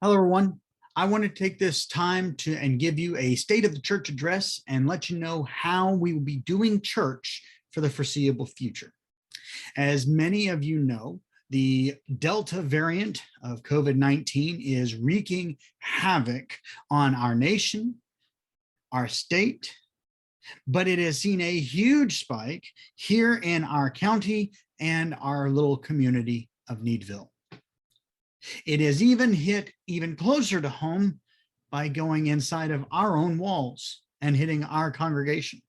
Hello, everyone. I want to take this time to and give you a state of the church address and let you know how we will be doing church for the foreseeable future. As many of you know, the Delta variant of COVID-19 is wreaking havoc on our nation, our state, but it has seen a huge spike here in our county and our little community of Needville. It has even hit even closer to home by going inside of our own walls and hitting our congregation.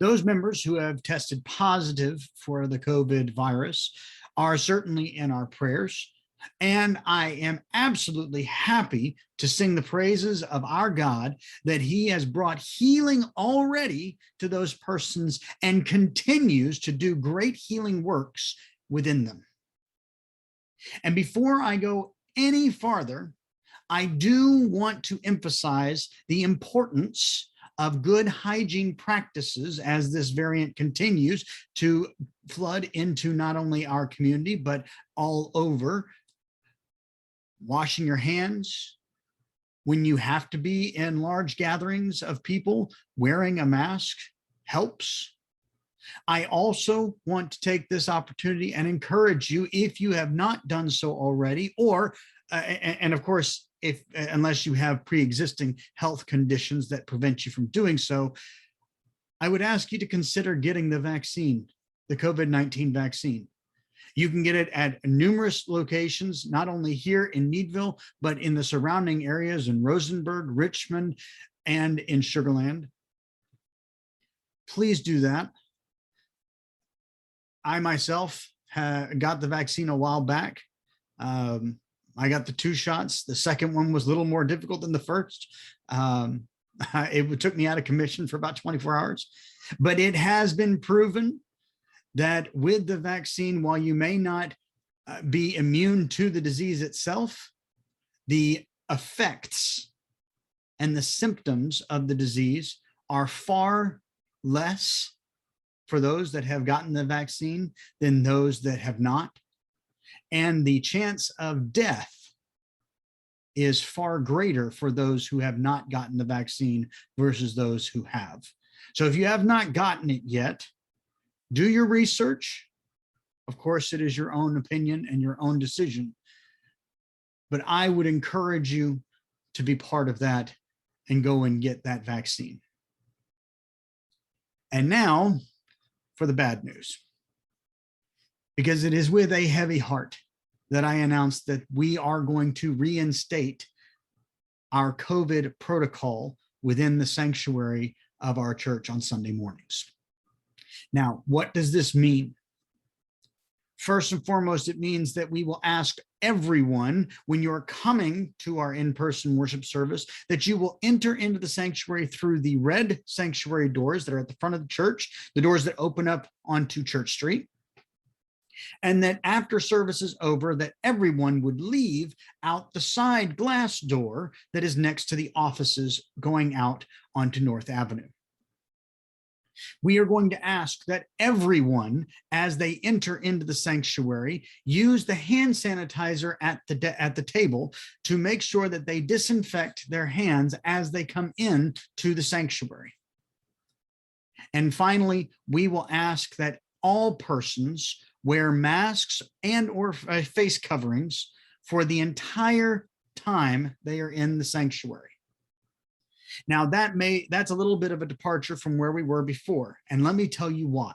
Those members who have tested positive for the COVID virus are certainly in our prayers. And I am absolutely happy to sing the praises of our God that he has brought healing already to those persons and continues to do great healing works within them. And before I go any farther, I do want to emphasize the importance of good hygiene practices as this variant continues to flood into not only our community, but all over. Washing your hands when you have to be in large gatherings of people, wearing a mask helps. I also want to take this opportunity and encourage you, if you have not done so already, or, and of course, unless you have pre-existing health conditions that prevent you from doing so, I would ask you to consider getting the vaccine, the COVID-19 vaccine. You can get it at numerous locations, not only here in Needville, but in the surrounding areas in Rosenberg, Richmond, and in Sugar Land. Please do that. I myself got the vaccine a while back. I got the 2 shots. The second one was a little more difficult than the first. It took me out of commission for about 24 hours, but it has been proven that with the vaccine, while you may not be immune to the disease itself, the effects and the symptoms of the disease are far less for those that have gotten the vaccine than those that have not. And the chance of death is far greater for those who have not gotten the vaccine versus those who have. So if you have not gotten it yet, do your research. Of course, it is your own opinion and your own decision, but I would encourage you to be part of that and go and get that vaccine. And now for the bad news, because it is with a heavy heart that I announced that we are going to reinstate our COVID protocol within the sanctuary of our church on Sunday mornings. Now, what does this mean? First and foremost, it means that we will ask everyone, when you're coming to our in-person worship service, that you will enter into the sanctuary through the red sanctuary doors that are at the front of the church, the doors that open up onto Church Street. And that after service is over, that everyone would leave out the side glass door that is next to the offices going out onto North Avenue. We are going to ask that everyone, as they enter into the sanctuary, use the hand sanitizer at the table to make sure that they disinfect their hands as they come in to the sanctuary. And finally, we will ask that all persons wear masks and or face coverings for the entire time they are in the sanctuary. Now that's a little bit of a departure from where we were before, and let me tell you why.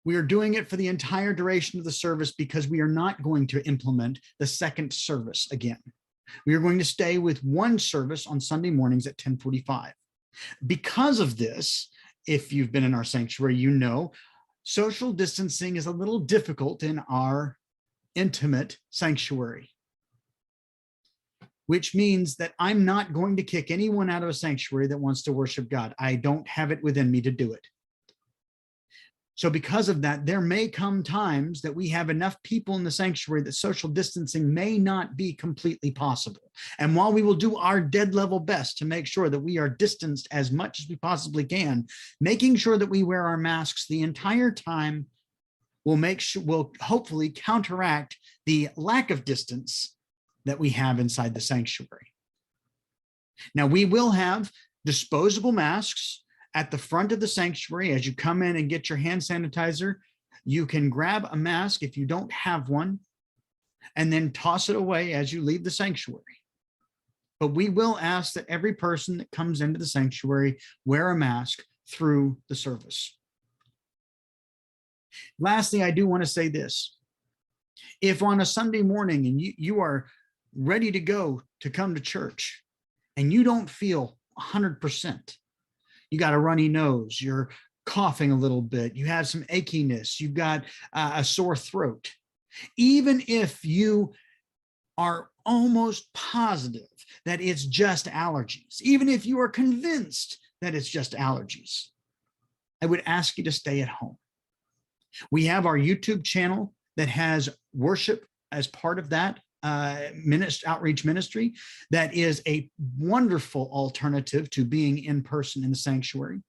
We are doing it for the entire duration of the service because we are not going to implement the second service again. We are going to stay with one service on Sunday mornings at 10:45. Because of this, if you've been in our sanctuary, you know social distancing is a little difficult in our intimate sanctuary, which means that I'm not going to kick anyone out of a sanctuary that wants to worship God. I don't have it within me to do it. So because of that, there may come times that we have enough people in the sanctuary that social distancing may not be completely possible. And while we will do our dead level best to make sure that we are distanced as much as we possibly can, making sure that we wear our masks the entire time will hopefully counteract the lack of distance that we have inside the sanctuary. Now, we will have disposable masks at the front of the sanctuary. As you come in and get your hand sanitizer, you can grab a mask if you don't have one, and then toss it away as you leave the sanctuary. But we will ask that every person that comes into the sanctuary wear a mask through the service. Lastly, I do want to say this. If on a Sunday morning and you are ready to go to come to church and you don't feel 100%, you got a runny nose, you're coughing a little bit, you have some achiness, you've got a sore throat, even if you are almost positive that it's just allergies, even if you are convinced that it's just allergies, I would ask you to stay at home. We have our YouTube channel that has worship as part of that outreach ministry. That is a wonderful alternative to being in person in the sanctuary.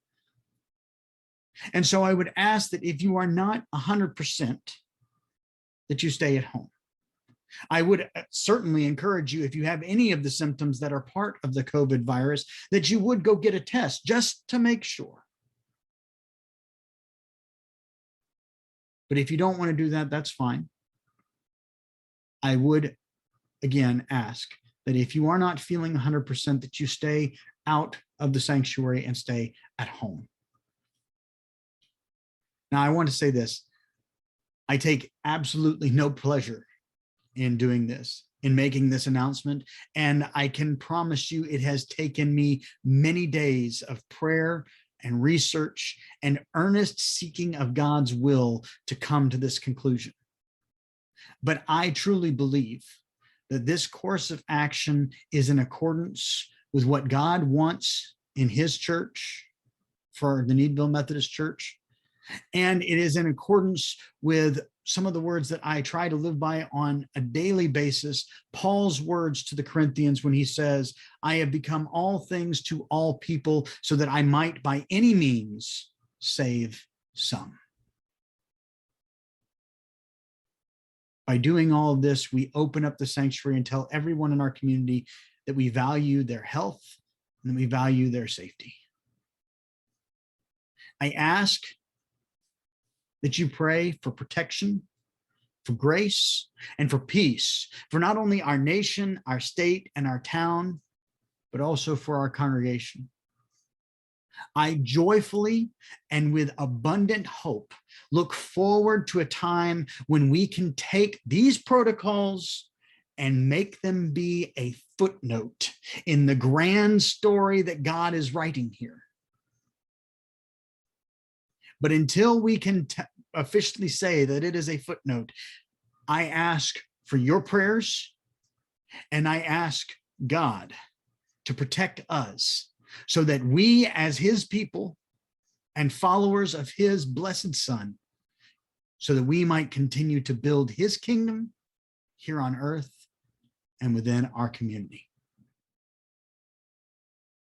And so I would ask that if you are not 100%, that you stay at home. I would certainly encourage you, if you have any of the symptoms that are part of the COVID virus, that you would go get a test just to make sure. But if you don't want to do that, that's fine. I would, again, ask that if you are not feeling 100%, that you stay out of the sanctuary and stay at home. Now, I want to say this. I take absolutely no pleasure in doing this, in making this announcement. And I can promise you it has taken me many days of prayer and research and earnest seeking of God's will to come to this conclusion. But I truly believe that this course of action is in accordance with what God wants in his church, for the Needville Methodist Church. And it is in accordance with some of the words that I try to live by on a daily basis. Paul's words to the Corinthians when he says, I have become all things to all people so that I might by any means save some. By doing all of this, we open up the sanctuary and tell everyone in our community that we value their health and that we value their safety. I ask that you pray for protection, for grace, and for peace, for not only our nation, our state, and our town, but also for our congregation. I joyfully and with abundant hope look forward to a time when we can take these protocols and make them be a footnote in the grand story that God is writing here. But until we can officially say that it is a footnote, I ask for your prayers, and I ask God to protect us so that we, as his people and followers of his blessed Son, so that we might continue to build his kingdom here on earth and within our community.